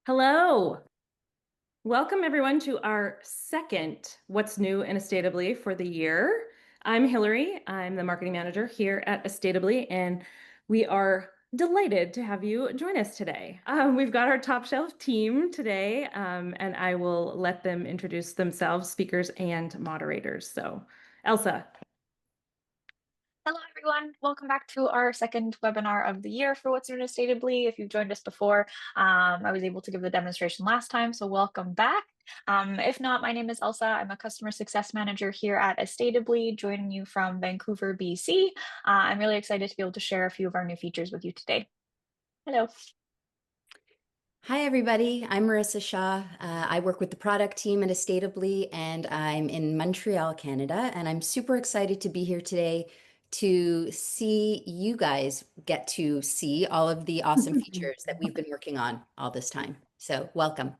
Hello. Welcome everyone to our second What's New in Estateably for the year. I'm Hillary. I'm the marketing manager here at Estateably, and we are delighted to have you join us today. We've got our top shelf team today, and I will let them introduce themselves, speakers and moderators. So, Elsa. Hello, everyone. Welcome back to our second webinar of the year for What's New Estateably. If you've joined us before, I was able to give the demonstration last time, so welcome back. If not, my name is Elsa. I'm a customer success manager here at Estateably, joining you from Vancouver, BC. I'm really excited to be able to share a few of our new features with you today. Hello. Hi, everybody. I'm Marissa Shaw. I work with the product team at Estateably, and I'm in Montreal, Canada. And I'm super excited to be here today to see you guys get to see all of the awesome features that we've been working on all this time. So, welcome.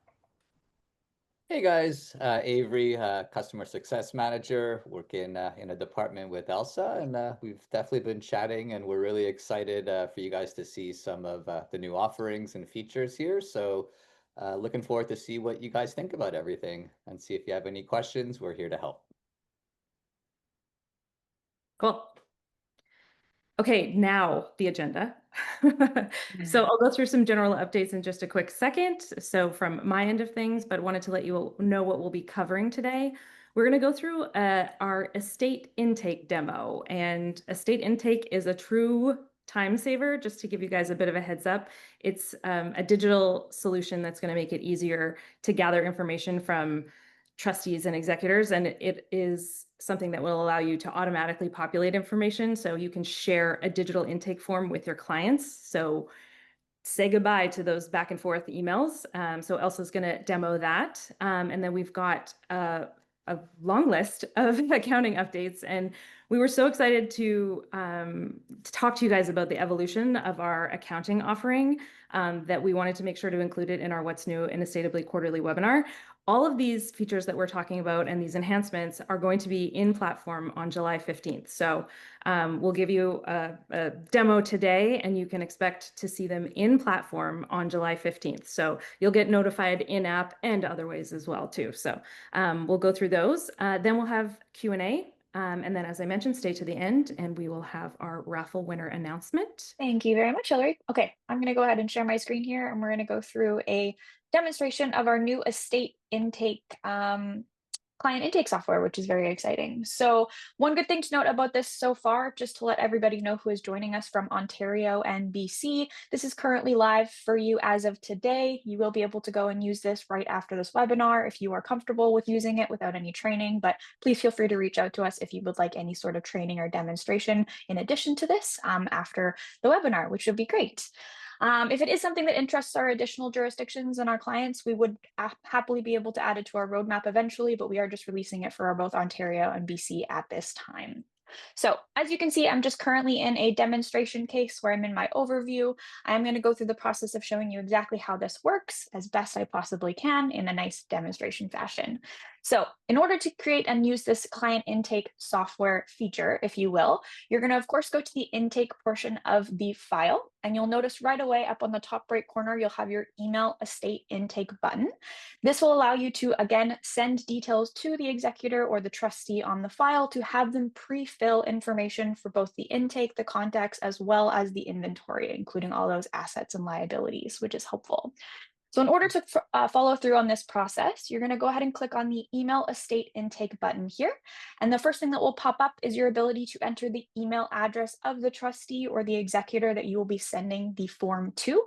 Hey guys, Avery, customer success manager, work in a department with Elsa, and we've definitely been chatting, and we're really excited for you guys to see some of the new offerings and features here. So, looking forward to see what you guys think about everything, and see if you have any questions. We're here to help. Cool. Okay, now the agenda. So I'll go through some general updates in just a quick second. So from my end of things, but wanted to let you know what we'll be covering today. We're going to go through our estate intake demo, and estate intake is a true time saver. Just to give you guys a bit of a heads up, it's a digital solution that's going to make it easier to gather information from trustees and executors, and it is something that will allow you to automatically populate information so you can share a digital intake form with your clients. So say goodbye to those back and forth emails. So Elsa's going to demo that. And then we've got a long list of accounting updates. And we were so excited to talk to you guys about the evolution of our accounting offering that we wanted to make sure to include it in our What's New in Estateably quarterly webinar. All of these features that we're talking about and these enhancements are going to be in platform on July 15th. So we'll give you a demo today, and you can expect to see them in platform on July 15th. So you'll get notified in app and other ways as well too. So we'll go through those. Then we'll have Q&A. And then, as I mentioned, stay to the end, and we will have our raffle winner announcement. Thank you very much, Hillary. Okay, I'm going to go ahead and share my screen here, and we're going to go through a demonstration of our new estate intake client intake software, which is very exciting. So one good thing to note about this so far, just to let everybody know who is joining us from Ontario and BC, this is currently live for you as of today. You will be able to go and use this right after this webinar if you are comfortable with using it without any training, but please feel free to reach out to us if you would like any sort of training or demonstration in addition to this after the webinar, which would be great. If it is something that interests our additional jurisdictions and our clients, we would happily be able to add it to our roadmap eventually, but we are just releasing it for both Ontario and BC at this time. So as you can see, I'm just currently in a demonstration case where I'm in my overview. I'm going to go through the process of showing you exactly how this works as best I possibly can in a nice demonstration fashion. So in order to create and use this client intake software feature, if you will, you're going to, of course, go to the intake portion of the file. And you'll notice right away up on the top right corner, you'll have your email estate intake button. This will allow you to, again, send details to the executor or the trustee on the file to have them pre-fill information for both the intake, the contacts, as well as the inventory, including all those assets and liabilities, which is helpful. So in order to follow through on this process, you're going to go ahead and click on the email estate intake button here. And the first thing that will pop up is your ability to enter the email address of the trustee or the executor that you will be sending the form to.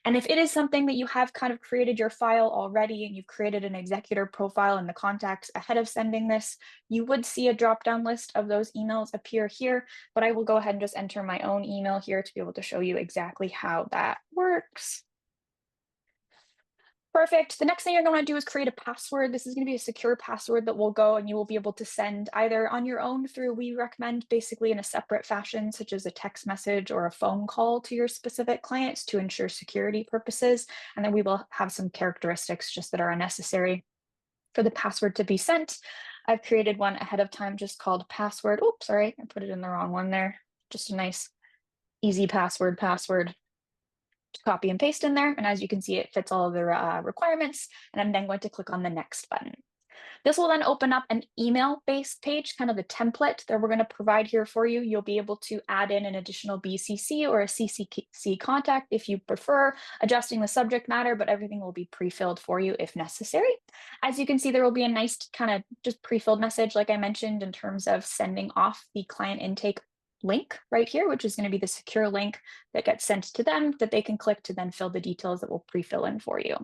And if it is something that you have kind of created your file already and you've created an executor profile in the contacts ahead of sending this, you would see a drop-down list of those emails appear here, but I will go ahead and just enter my own email here to be able to show you exactly how that works. Perfect. The next thing you're going to do is create a password. This is going to be a secure password that will go and you will be able to send either on your own through, we recommend basically in a separate fashion, such as a text message or a phone call to your specific clients to ensure security purposes. And then we will have some characteristics just that are unnecessary for the password to be sent. I've created one ahead of time just called password. Oops, sorry, I put it in the wrong one there. Just a nice, easy password. to copy and paste in there. And as you can see, it fits all of the requirements. And I'm then going to click on the next button. This will then open up an email-based page, kind of the template that we're going to provide here for you. You'll be able to add in an additional BCC or a CCC contact if you prefer, adjusting the subject matter, but everything will be pre-filled for you if necessary. As you can see, there will be a nice kind of just pre-filled message, like I mentioned, in terms of sending off the client intake link right here, which is going to be the secure link that gets sent to them that they can click to then fill the details that we'll pre-fill in for you.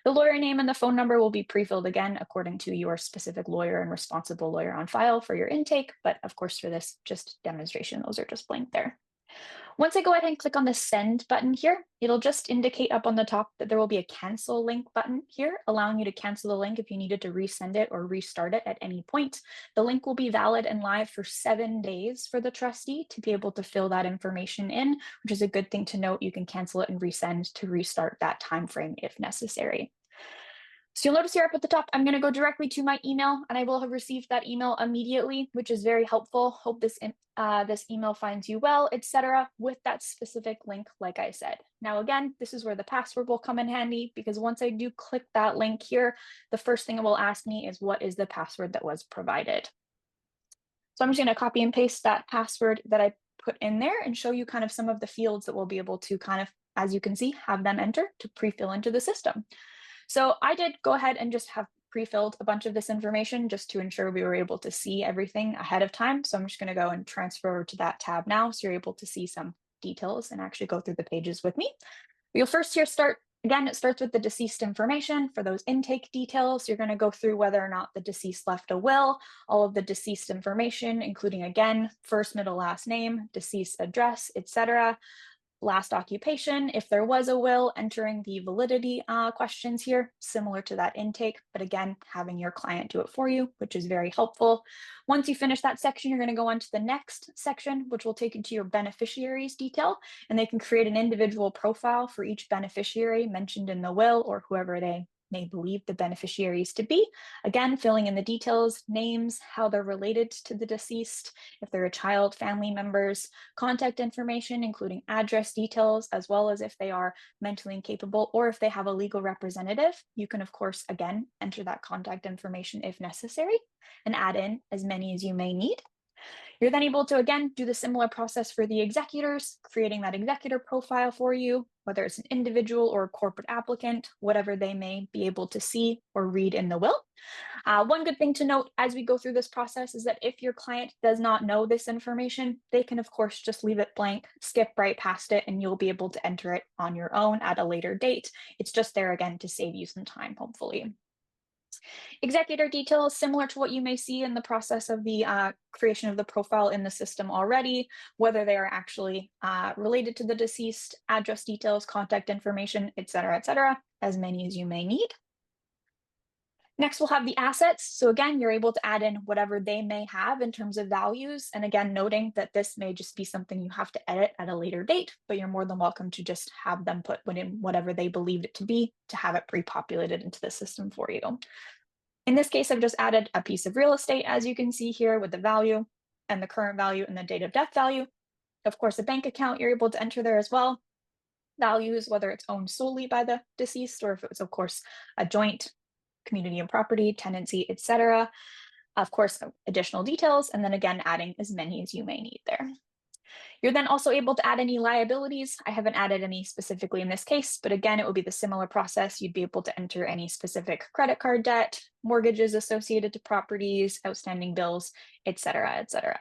The lawyer name and the phone number will be pre-filled again according to your specific lawyer and responsible lawyer on file for your intake. But of course, for this just demonstration, those are just blank there. Once I go ahead and click on the send button here, it'll just indicate up on the top that there will be a cancel link button here, allowing you to cancel the link if you needed to resend it or restart it at any point. The link will be valid and live for 7 days for the trustee to be able to fill that information in, which is a good thing to note. You can cancel it and resend to restart that time frame if necessary. So you'll notice here up at the top, I'm going to go directly to my email, and I will have received that email immediately, which is very helpful. Hope this email finds you well, etc. with that specific link, like I said. Now, again, this is where the password will come in handy, because once I do click that link here, the first thing it will ask me is what is the password that was provided. So I'm just going to copy and paste that password that I put in there and show you kind of some of the fields that we'll be able to kind of, as you can see, have them enter to pre-fill into the system. So I did go ahead and just have pre-filled a bunch of this information just to ensure we were able to see everything ahead of time. So I'm just going to go and transfer over to that tab now, so you're able to see some details and actually go through the pages with me. You'll first here start, again, it starts with the deceased information for those intake details. You're going to go through whether or not the deceased left a will, all of the deceased information, including, again, first, middle, last name, deceased address, etc. Last occupation, if there was a will, entering the validity questions here, similar to that intake, but again, having your client do it for you, which is very helpful. Once you finish that section, you're going to go on to the next section, which will take you to your beneficiaries detail, and they can create an individual profile for each beneficiary mentioned in the will or whoever they may believe the beneficiaries to be. Again, filling in the details, names, how they're related to the deceased, if they're a child, family members, contact information, including address details, as well as if they are mentally incapable or if they have a legal representative. You can, of course, again, enter that contact information if necessary and add in as many as you may need. You're then able to, again, do the similar process for the executors, creating that executor profile for you, whether it's an individual or a corporate applicant, whatever they may be able to see or read in the will. One good thing to note as we go through this process is that if your client does not know this information, they can, of course, just leave it blank, skip right past it, and you'll be able to enter it on your own at a later date. It's just there, again, to save you some time, hopefully. Executor details, similar to what you may see in the process of the creation of the profile in the system already, whether they are actually related to the deceased, address details, contact information, etc., as many as you may need. Next, we'll have the assets. So again, you're able to add in whatever they may have in terms of values. And again, noting that this may just be something you have to edit at a later date, but you're more than welcome to just have them put in whatever they believed it to be to have it pre-populated into the system for you. In this case, I've just added a piece of real estate, as you can see here, with the value and the current value and the date of death value. Of course, a bank account you're able to enter there as well. Values, whether it's owned solely by the deceased or if it was, of course, a joint community and property, tenancy, etc. Of course, additional details, and then again, adding as many as you may need there. You're then also able to add any liabilities. I haven't added any specifically in this case, but again, it will be the similar process. You'd be able to enter any specific credit card debt, mortgages associated to properties, outstanding bills, etc., etc.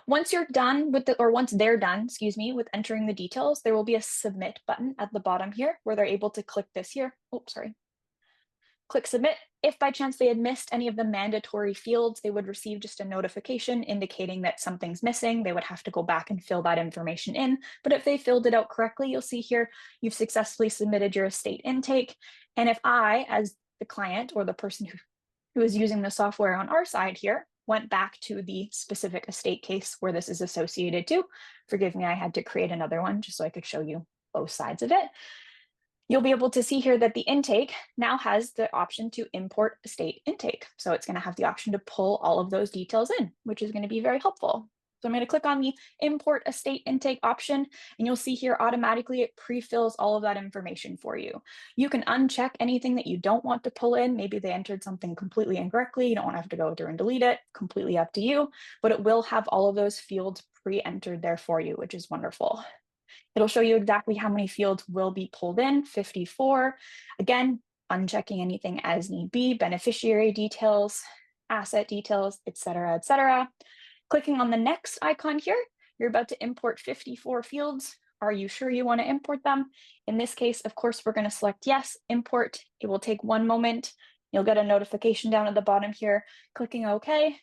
Once you're done with once they're done, with entering the details, there will be a submit button at the bottom here where they're able to click this here. Oh, sorry. Click submit. If by chance they had missed any of the mandatory fields, they would receive just a notification indicating that something's missing. They would have to go back and fill that information in. But if they filled it out correctly, you'll see here, you've successfully submitted your estate intake. And if I, as the client or the person who is using the software on our side here, went back to the specific estate case where this is associated to, forgive me, I had to create another one just so I could show you both sides of it. You'll be able to see here that the intake now has the option to import estate intake. So it's going to have the option to pull all of those details in, which is going to be very helpful. So I'm going to click on the import estate intake option, and you'll see here automatically it pre-fills all of that information for you. You can uncheck anything that you don't want to pull in. Maybe they entered something completely incorrectly. You don't want to have to go through and delete it. Completely up to you, but it will have all of those fields pre-entered there for you, which is wonderful. It'll show you exactly how many fields will be pulled in, 54. Again, unchecking anything as need be, beneficiary details, asset details, et cetera, et cetera. Clicking on the next icon here, you're about to import 54 fields. Are you sure you want to import them? In this case, of course, we're going to select yes, import. It will take one moment. You'll get a notification down at the bottom here, clicking OK,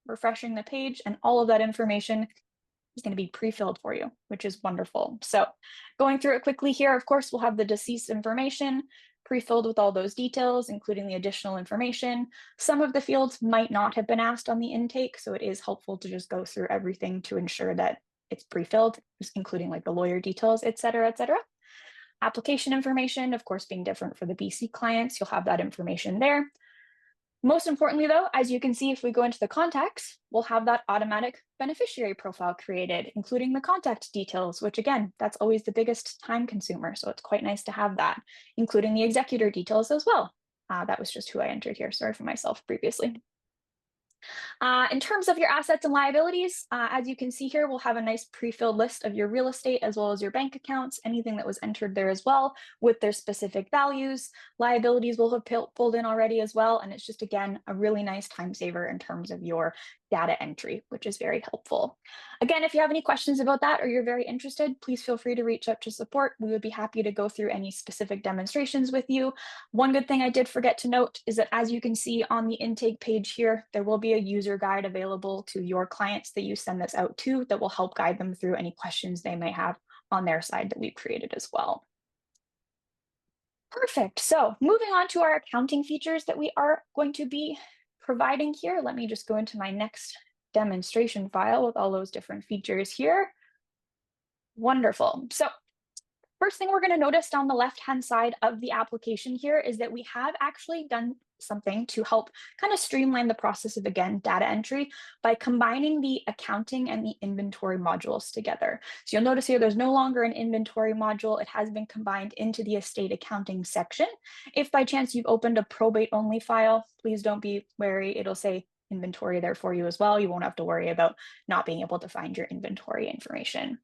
refreshing the page, and all of that information is going to be pre-filled for you, which is wonderful. So going through it quickly here, of course, we'll have the deceased information pre-filled with all those details, including the additional information. Some of the fields might not have been asked on the intake, so it is helpful to just go through everything to ensure that it's pre-filled, including like the lawyer details, et cetera, et cetera. Application information, of course, being different for the BC clients, you'll have that information there. Most importantly, though, as you can see, if we go into the contacts, we'll have that automatic beneficiary profile created, including the contact details, which again, that's always the biggest time consumer. So it's quite nice to have that, including the executor details as well. That was just who I entered here. Sorry for myself previously. In terms of your assets and liabilities, as you can see here, we'll have a nice pre-filled list of your real estate as well as your bank accounts, anything that was entered there as well with their specific values. Liabilities will have pulled in already as well. And it's just, again, a really nice time saver in terms of your data entry, which is very helpful. Again, if you have any questions about that or you're very interested, please feel free to reach out to support. We would be happy to go through any specific demonstrations with you. One good thing I did forget to note is that as you can see on the intake page here, there will be a user guide available to your clients that you send this out to that will help guide them through any questions they may have on their side that we've created as well. Perfect. So moving on to our accounting features that we are going to be providing here. Let me just go into my next demonstration file with all those different features here. Wonderful. So first thing we're going to notice down the left-hand side of the application here is that we have actually done something to help kind of streamline the process of, again, data entry by combining the accounting and the inventory modules together. So you'll notice here there's no longer an inventory module. It has been combined into the estate accounting section. If by chance you've opened a probate only file, please don't be wary. It'll say inventory there for you as well. You won't have to worry about not being able to find your inventory information.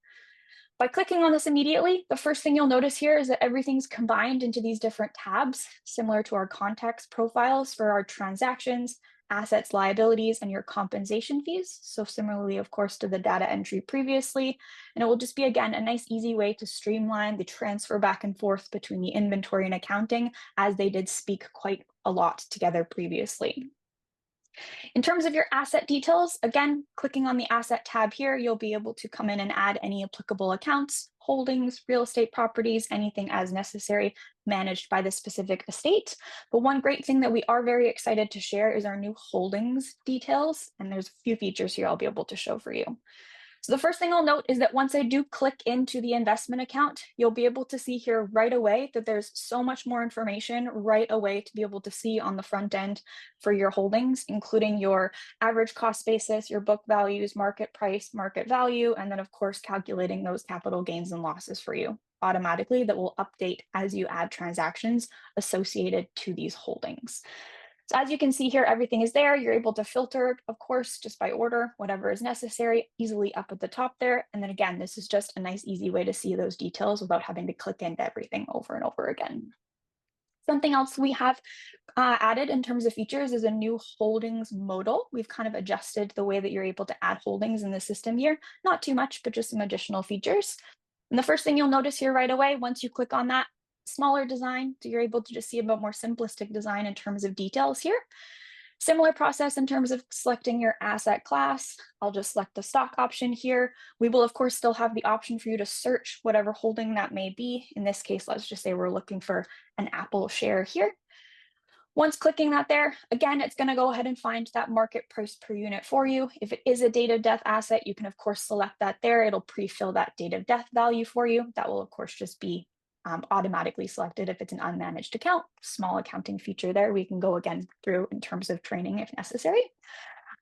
By clicking on this immediately, the first thing you'll notice here is that everything's combined into these different tabs, similar to our contacts profiles for our transactions, assets, liabilities, and your compensation fees. So similarly, of course, to the data entry previously. And it will just be, again, a nice, easy way to streamline the transfer back and forth between the inventory and accounting, as they did speak quite a lot together previously. In terms of your asset details, again, clicking on the asset tab here, you'll be able to come in and add any applicable accounts, holdings, real estate properties, anything as necessary managed by the specific estate. But one great thing that we are very excited to share is our new holdings details. And there's a few features here I'll be able to show for you. So the first thing I'll note is that once I do click into the investment account, you'll be able to see here right away that there's so much more information right away to be able to see on the front end for your holdings, including your average cost basis, your book values, market price, market value, and then of course, calculating those capital gains and losses for you automatically that will update as you add transactions associated to these holdings. So as you can see here, everything is there. You're able to filter, of course, just by order, whatever is necessary, easily up at the top there. And then again, this is just a nice, easy way to see those details without having to click into everything over and over again. Something else we have added in terms of features is a new holdings modal. We've kind of adjusted the way that you're able to add holdings in the system here. Not too much, but just some additional features. And the first thing you'll notice here right away, once you click on that, smaller design, so you're able to just see a bit more simplistic design in terms of details here. Similar process in terms of selecting your asset class. I'll just select the stock option here. We will, of course, still have the option for you to search whatever holding that may be. In this case, let's just say we're looking for an Apple share here. Once clicking that there, again, it's going to go ahead and find that market price per unit for you. If it is a date of death asset, you can, of course, select that there. It'll pre-fill that date of death value for you. That will, of course, just be automatically selected if it's an unmanaged account. Small accounting feature there. We can go again through in terms of training if necessary.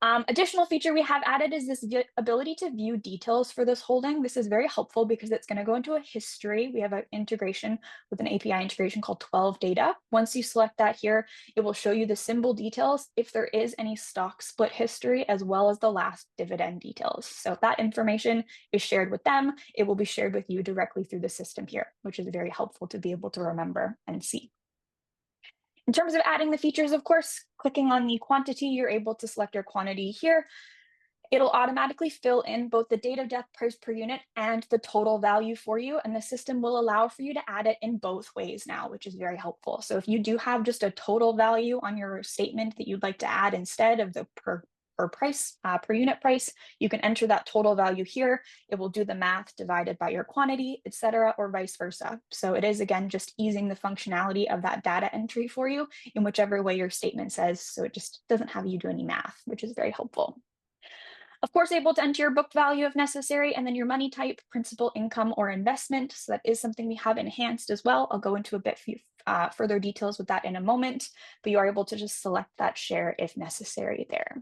Additional feature we have added is this ability to view details for this holding. This is very helpful because it's going to go into a history. We have an integration with an API integration called 12 data. Once you select that here, it will show you the symbol details if there is any stock split history, as well as the last dividend details. So if that information is shared with them, it will be shared with you directly through the system here, which is very helpful to be able to remember and see. In terms of adding the features, of course, clicking on the quantity, you're able to select your quantity here. It'll automatically fill in both the date of death price per unit and the total value for you. And the system will allow for you to add it in both ways now, which is very helpful. So if you do have just a total value on your statement that you'd like to add instead of the per unit price, you can enter that total value here. It will do the math divided by your quantity, etc., or vice versa. So it is, again, just easing the functionality of that data entry for you in whichever way your statement says. So it just doesn't have you do any math, which is very helpful. Of course, able to enter your book value if necessary, and then your money type, principal, income, or investment. So that is something we have enhanced as well. I'll go into a bit further details with that in a moment, but you are able to just select that share if necessary there.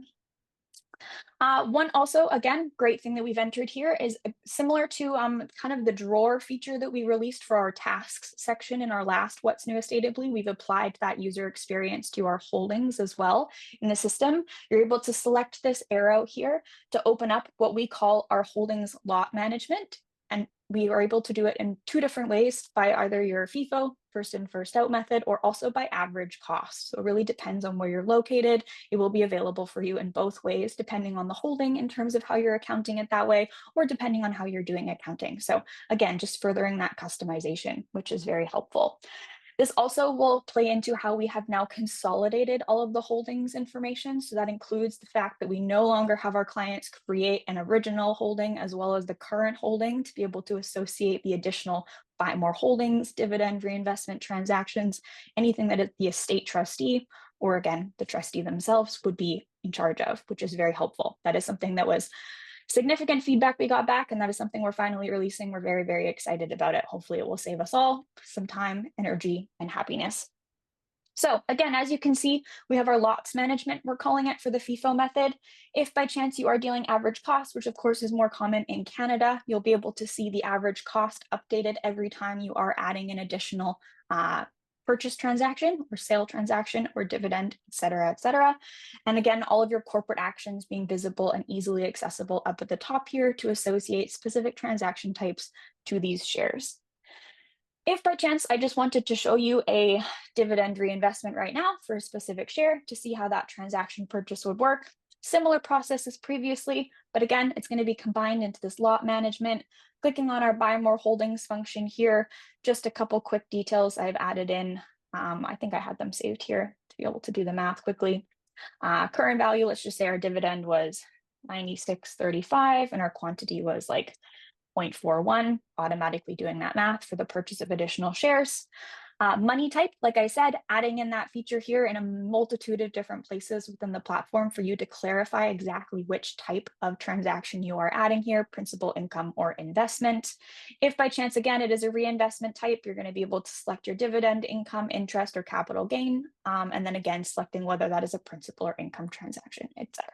One also, again, great thing that we've entered here is similar to kind of the drawer feature that we released for our tasks section in our last What's New Estateably. We've applied that user experience to our holdings as well in the system. You're able to select this arrow here to open up what we call our holdings lot management. And we are able to do it in two different ways, by either your FIFO, first in, first out method, or also by average cost. So it really depends on where you're located. It will be available for you in both ways, depending on the holding in terms of how you're accounting it that way, or depending on how you're doing accounting. So again, just furthering that customization, which is very helpful. This also will play into how we have now consolidated all of the holdings information. So that includes the fact that we no longer have our clients create an original holding as well as the current holding to be able to associate the additional buy more holdings, dividend reinvestment transactions, anything that the estate trustee, or again, the trustee themselves would be in charge of, which is very helpful. That is something that was significant feedback we got back, and that is something we're finally releasing. We're very, very excited about it. Hopefully it will save us all some time, energy, and happiness. So again, as you can see, we have our lots management, we're calling it, for the FIFO method. If by chance you are dealing average cost, which of course is more common in Canada, you'll be able to see the average cost updated every time you are adding an additional purchase transaction or sale transaction or dividend, et cetera, et cetera. And again, all of your corporate actions being visible and easily accessible up at the top here to associate specific transaction types to these shares. If by chance I just wanted to show you a dividend reinvestment right now for a specific share to see how that transaction purchase would work, similar process as previously, but again, it's going to be combined into this lot management. Clicking on our buy more holdings function here, just a couple quick details I've added in. I think I had them saved here to be able to do the math quickly. Current value, let's just say our dividend was 96.35 and our quantity was like 0.41, automatically doing that math for the purchase of additional shares. Money type, like I said, adding in that feature here in a multitude of different places within the platform for you to clarify exactly which type of transaction you are adding here, principal, income, or investment. If by chance, again, it is a reinvestment type, you're going to be able to select your dividend, income, interest, or capital gain, and then again, selecting whether that is a principal or income transaction, etc.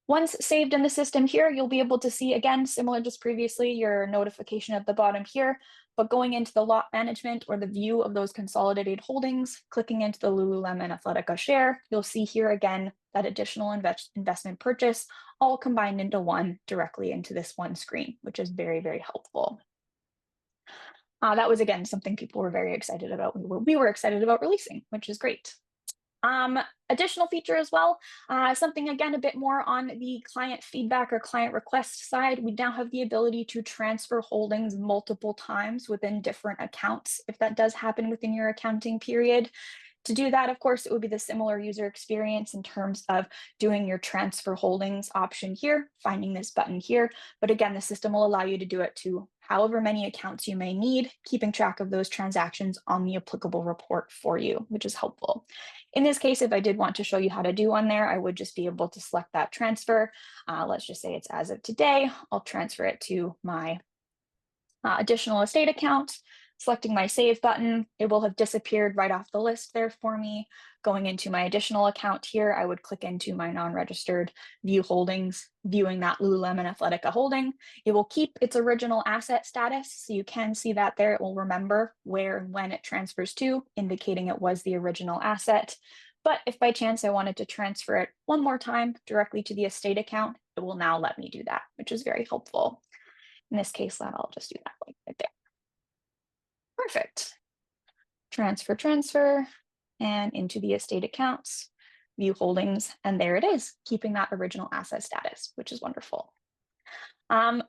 Once saved in the system here, you'll be able to see, again, similar just previously, your notification at the bottom here, but going into the lot management or the view of those consolidated holdings, clicking into the Lululemon Athletica share, you'll see here again that additional investment purchase all combined into one directly into this one screen, which is very, very helpful. That was, again, something people were very excited about. We were excited about releasing, which is great. Additional feature as well, something again a bit more on the client feedback or client request side. We now have the ability to transfer holdings multiple times within different accounts if that does happen within your accounting period. To do that, of course, it would be the similar user experience in terms of doing your transfer holdings option here, finding this button here. But again, the system will allow you to do it to however many accounts you may need, keeping track of those transactions on the applicable report for you, which is helpful. In this case, if I did want to show you how to do one there, I would just be able to select that transfer. Let's just say it's as of today. I'll transfer it to my additional estate account. Selecting my save button, it will have disappeared right off the list there for me. Going into my additional account here, I would click into my non-registered view holdings, viewing that Lululemon Athletica holding. It will keep its original asset status, so you can see that there. It will remember where and when it transfers to, indicating it was the original asset. But if by chance I wanted to transfer it one more time directly to the estate account, it will now let me do that, which is very helpful. In this case, I'll just do that right there. Perfect. Transfer, and into the estate accounts, view holdings, and there it is, keeping that original asset status, which is wonderful.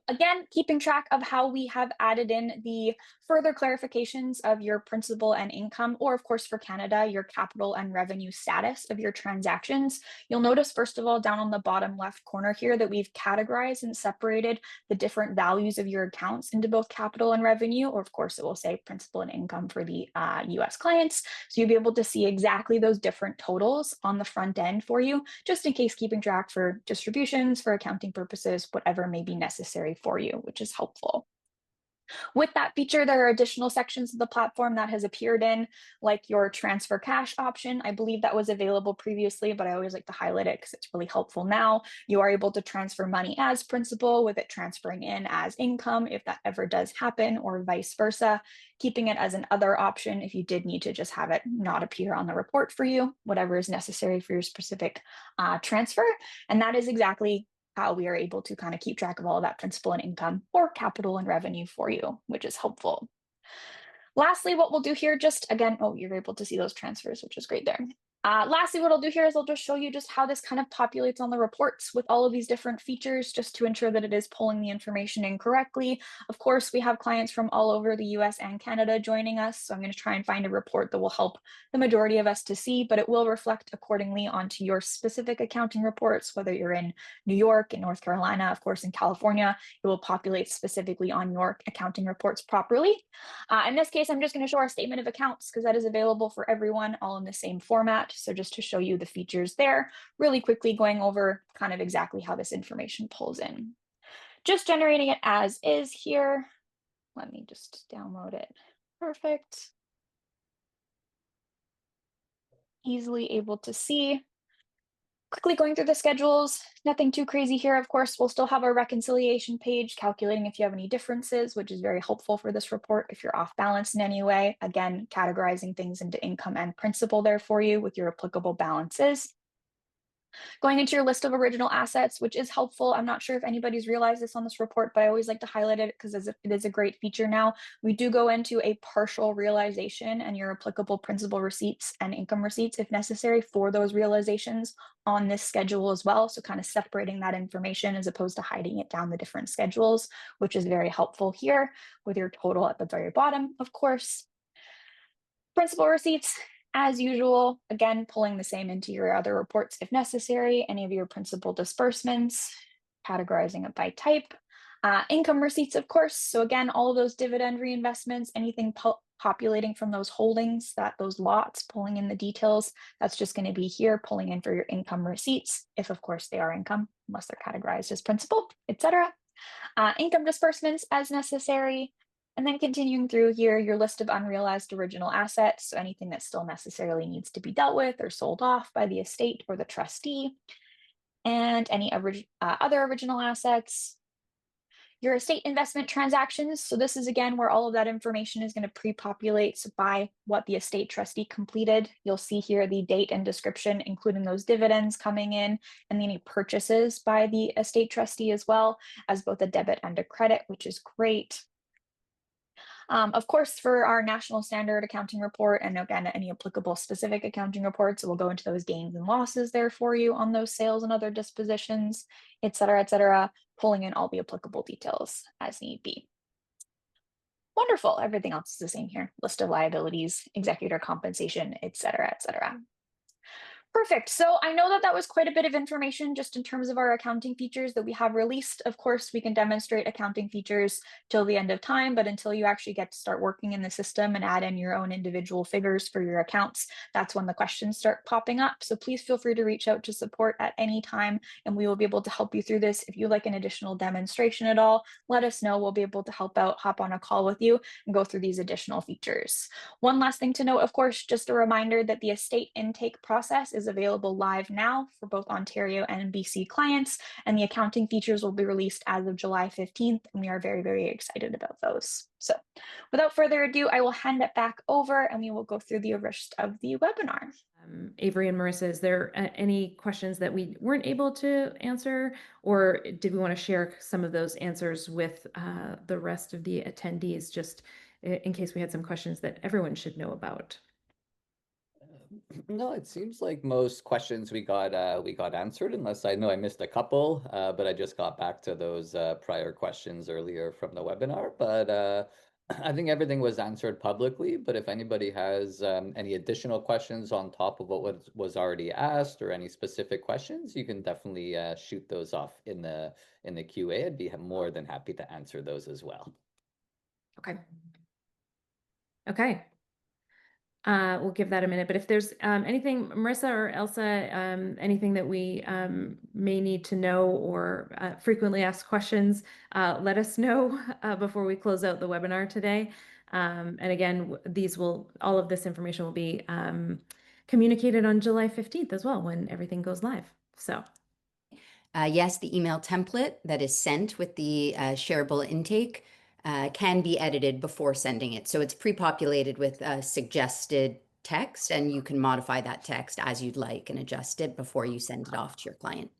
Again, keeping track of how we have added in the further clarifications of your principal and income, or of course for Canada, your capital and revenue status of your transactions. You'll notice, first of all, down on the bottom left corner here that we've categorized and separated the different values of your accounts into both capital and revenue, or of course it will say principal and income for the US clients. So you'll be able to see exactly those different totals on the front end for you, just in case keeping track for distributions, for accounting purposes, whatever may be necessary for you, which is helpful. With that feature, there are additional sections of the platform that has appeared in, like your transfer cash option. I believe that was available previously, but I always like to highlight it because it's really helpful now. You are able to transfer money as principal with it transferring in as income if that ever does happen, or vice versa. Keeping it as an other option if you did need to just have it not appear on the report for you, whatever is necessary for your specific transfer. And that is exactly how we are able to kind of keep track of all of that principal and income or capital and revenue for you, which is helpful. Lastly, what we'll do here, just again, oh, you're able to see those transfers, which is great there. Lastly, what I'll do here is I'll just show you just how this kind of populates on the reports with all of these different features, just to ensure that it is pulling the information in correctly. Of course, we have clients from all over the US and Canada joining us, so I'm going to try and find a report that will help the majority of us to see, but it will reflect accordingly onto your specific accounting reports, whether you're in New York, in North Carolina, of course, in California, it will populate specifically on your accounting reports properly. In this case, I'm just going to show our statement of accounts because that is available for everyone all in the same format. So just to show you the features there, really quickly going over kind of exactly how this information pulls in. Just generating it as is here. Let me just download it. Perfect. Easily able to see. Quickly going through the schedules, nothing too crazy here. Of course, we'll still have our reconciliation page calculating if you have any differences, which is very helpful for this report if you're off balance in any way. Again, categorizing things into income and principal there for you with your applicable balances. Going into your list of original assets, which is helpful. I'm not sure if anybody's realized this on this report, but I always like to highlight it because it is a great feature now. We do go into a partial realization and your applicable principal receipts and income receipts, if necessary, for those realizations on this schedule as well. So kind of separating that information as opposed to hiding it down the different schedules, which is very helpful here with your total at the very bottom, of course. Principal receipts, as usual, again, pulling the same into your other reports if necessary, any of your principal disbursements, categorizing it by type. Income receipts, of course. So again, all of those dividend reinvestments, anything populating from those holdings, those lots, pulling in the details, that's just going to be here, pulling in for your income receipts, if of course they are income, unless they're categorized as principal, etc. Income disbursements as necessary. And then continuing through here, your list of unrealized original assets, so anything that still necessarily needs to be dealt with or sold off by the estate or the trustee, and any other original assets. Your estate investment transactions, so this is again where all of that information is going to pre-populate by what the estate trustee completed. You'll see here the date and description, including those dividends coming in, and any purchases by the estate trustee as well as both a debit and a credit, which is great. Of course, for our national standard accounting report, and again, any applicable specific accounting reports, we'll go into those gains and losses there for you on those sales and other dispositions, et cetera, pulling in all the applicable details as need be. Wonderful. Everything else is the same here. List of liabilities, executor compensation, et cetera, et cetera. Perfect. So I know that that was quite a bit of information just in terms of our accounting features that we have released. Of course, we can demonstrate accounting features till the end of time, but until you actually get to start working in the system and add in your own individual figures for your accounts, that's when the questions start popping up. So please feel free to reach out to support at any time, and we will be able to help you through this. If you'd like an additional demonstration at all, let us know. We'll be able to help out, hop on a call with you, and go through these additional features. One last thing to note, of course, just a reminder that the estate intake process is available live now for both Ontario and BC clients, and the accounting features will be released as of July 15th, and we are very, very excited about those. So without further ado, I will hand it back over and we will go through the rest of the webinar. Avery and Marissa, is there any questions that we weren't able to answer, or did we want to share some of those answers with the rest of the attendees, just in case we had some questions that everyone should know about? No, it seems like most questions we got answered, unless I know I missed a couple, but I just got back to those prior questions earlier from the webinar. But I think everything was answered publicly. But if anybody has any additional questions on top of what was already asked, or any specific questions, you can definitely shoot those off in the QA. I'd be more than happy to answer those as well. Okay. Okay. We'll give that a minute, but if there's anything, Marissa or Elsa, anything that we may need to know, or frequently asked questions, let us know before we close out the webinar today. And again, all of this information will be communicated on July 15th as well, when everything goes live. So. Yes, the email template that is sent with the shareable intake can be edited before sending it. So it's pre-populated with suggested text, and you can modify that text as you'd like and adjust it before you send it off to your client.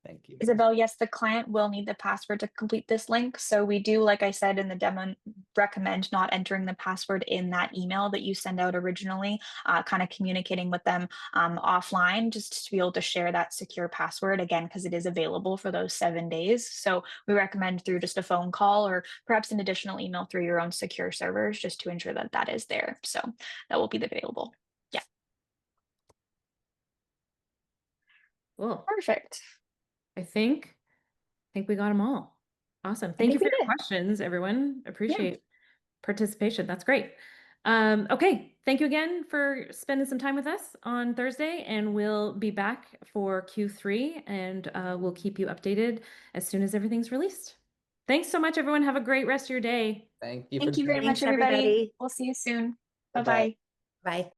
Thank you. Isabel, yes, the client will need the password to complete this link. So we do, like I said in the demo, recommend not entering the password in that email that you send out originally, kind of communicating with them offline, just to be able to share that secure password again, because it is available for those 7 days. So we recommend through just a phone call, or perhaps an additional email through your own secure servers, just to ensure that that is there. So that will be available. Yeah. Cool. Perfect. I think we got them all. Awesome. Thank you for your did. questions, everyone. Appreciate participation. That's great. Okay. Thank you again for spending some time with us on Thursday, and we'll be back for Q3, and we'll keep you updated as soon as everything's released. Thanks so much, everyone. Have a great rest of your day. Thank you. Thank you very much, Thanks, everybody. everybody. We'll see you soon. Bye-bye. Bye-bye. Bye.